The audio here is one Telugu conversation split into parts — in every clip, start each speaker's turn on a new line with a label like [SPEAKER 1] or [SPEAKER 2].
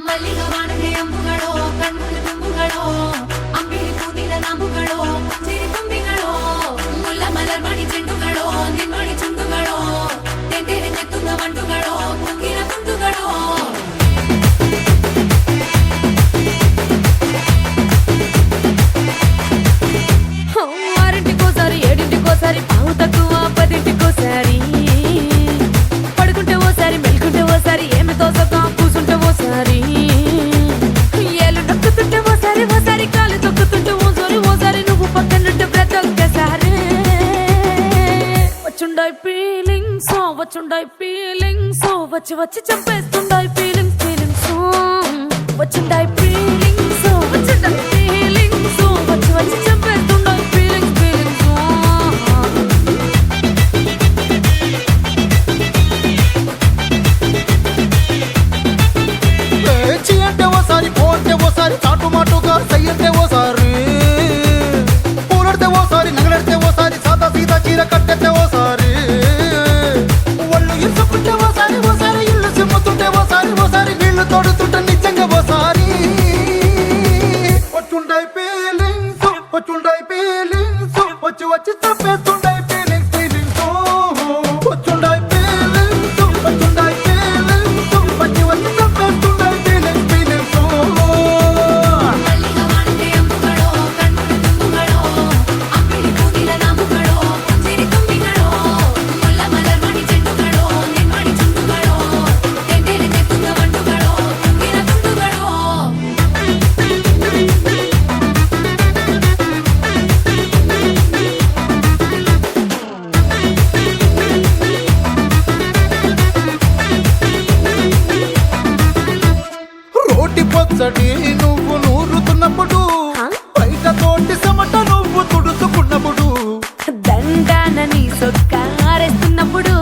[SPEAKER 1] ಮಲ್ಲಿಗ ವಾಣಗೆ ಅಂಬುಗಳೋ ಕಣ್ಮುಳು ತುಂಬುಗಳೋ ಅಂಬಿಳಿ ಪೂನಿಲ ನಂಬುಗಳೋ ಚಿರಿ ತುಂಬಿಗಳೋ ಮುಲ್ಲ ಮಲರ್ ಮಣಿ ಚೆಂಡುಗಳೋ ನಿನ್ಮಣಿ ಚುಂಡುಗಳೋ ತೆಂಡೆರೆ ನೆತ್ತುಂಗ ಮಂಟುಗಳೋ ಕುಂಗಿನ ತುಂಡುಗಳೋ ఆరింటికోసారి ఏడింటికోసారి పావు తక్కువ పదింటికోసారి పడుకుంటే ఓసారి మెలుకుంటే ఓసారి ఏమి తోసక కూసుంటే ఓసారి ఏళ్ళు నొక్కుతుంటే ఓసారి ఓసారి కాలు తొక్కుతుంటే ఓసారి నువ్వు పక్కనుంటే బ్రతొక్కసారి వచ్చుండాయి ఫీలింగ్స్ వచ్చి వచ్చి చంపేస్తుండాయి ఫీలింగ్స్ వచ్చుండాయి ఫీలింగ్స్ వచ్చి వచ్చి చంపేస్తుండాయి ఫీలింగ్స్
[SPEAKER 2] అంటే ఓసారి పోతే ఓసారి చాటుమాటుగా సయ్యంటే ఓసారి పూలడితే ఓసారి నగలడితే ఓసారి సాదా సీదా చీర కట్టెతే ఓసారి ఒళ్ళు ఇసుకుంటే ఓసారి ఇల్లు సిమ్ముతుంటే ఓసారి నీళ్లు తోడుతుంటే నిజంగా ఓసారి వచ్చుండాయి ఫీలింగ్స్ వచ్చి వచ్చి తప్పేస్తుండాయి ఫీలింగ్స్ వచ్చుండాయి ఫీలింగ్స్ వచ్చి వచ్చి తప్పేస్తుండాయి ఫీలింగ్స్
[SPEAKER 1] ಮಲ್ಲಿಗ ವಾಣಗೆ ಅಂಬುಗಳೋ ಕಣ್ಮುಳು ತುಂಬುಗಳೋ ಅಂಬಿಳಿ ಪೂನಿಲ ನಂಬುಗಳೋ ಚಿರಿ ತುಂಬಿಗಳೋ ಮುಲ್ಲ ಮಲರ್ ಮಣಿ ಚೆಂಡುಗಳೋ ನಿನ್ಮಣಿ ಚುಂಡುಗಳೋ ತೆಂಡೆರೆ ನೆತ್ತುಂಗ ಮಂಟುಗಳೋ ಕುಂಗಿನ ತುಂಡುಗಳೋ
[SPEAKER 2] రోటి పచ్చడి నువ్వు నూరుతున్నప్పుడు బయట తోటి సమట నువ్వు తుడుచుకున్నప్పుడు
[SPEAKER 1] దండాన నీ సొక్కారేస్తున్నప్పుడు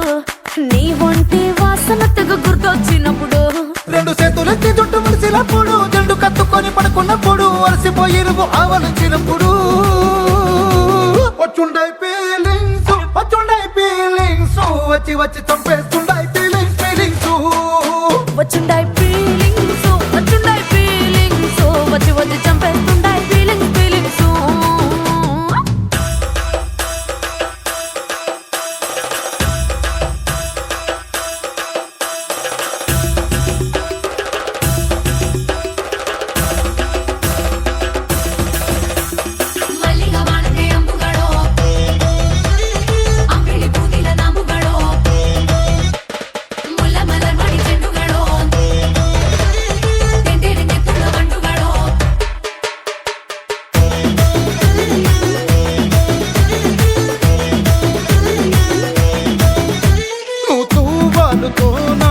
[SPEAKER 1] నీ ఒంటి వాసన తెగ గుర్తొచ్చినప్పుడు
[SPEAKER 2] రెండు చేతులెత్తి జుట్టు ముడిసినప్పుడు జండు కత్తుకొని పడుకున్నప్పుడు అలసిపోయి నువ్వు ఆవలించినప్పుడు వచ్చుండాయి ఫీలింగ్స్ వచ్చి వచ్చి చంపేస్తుండాయి ఫీలింగ్స్
[SPEAKER 1] వచ్చుండాయి ఫీలింగ్స్ వచ్చి వచ్చి చంపేస్తుండాయి ఫీలింగ్స్ ಮಲ್ಲಿಗ ವಾಣಗೆ ಅಂಬುಗಳೋ ಅಂಬಿಳಿ ಪೂನಿಲ ನಂಬುಗಳೋ ಮುಲ್ಲ ಮಲರ್ ಮಣಿ ಚೆಂಡುಗಳೋ ತೆಂಡೆರೆ ನೆತ್ತುಂಗ ಮಂಟುಗಳೋ
[SPEAKER 2] నువ్వు తూవాలుతో నా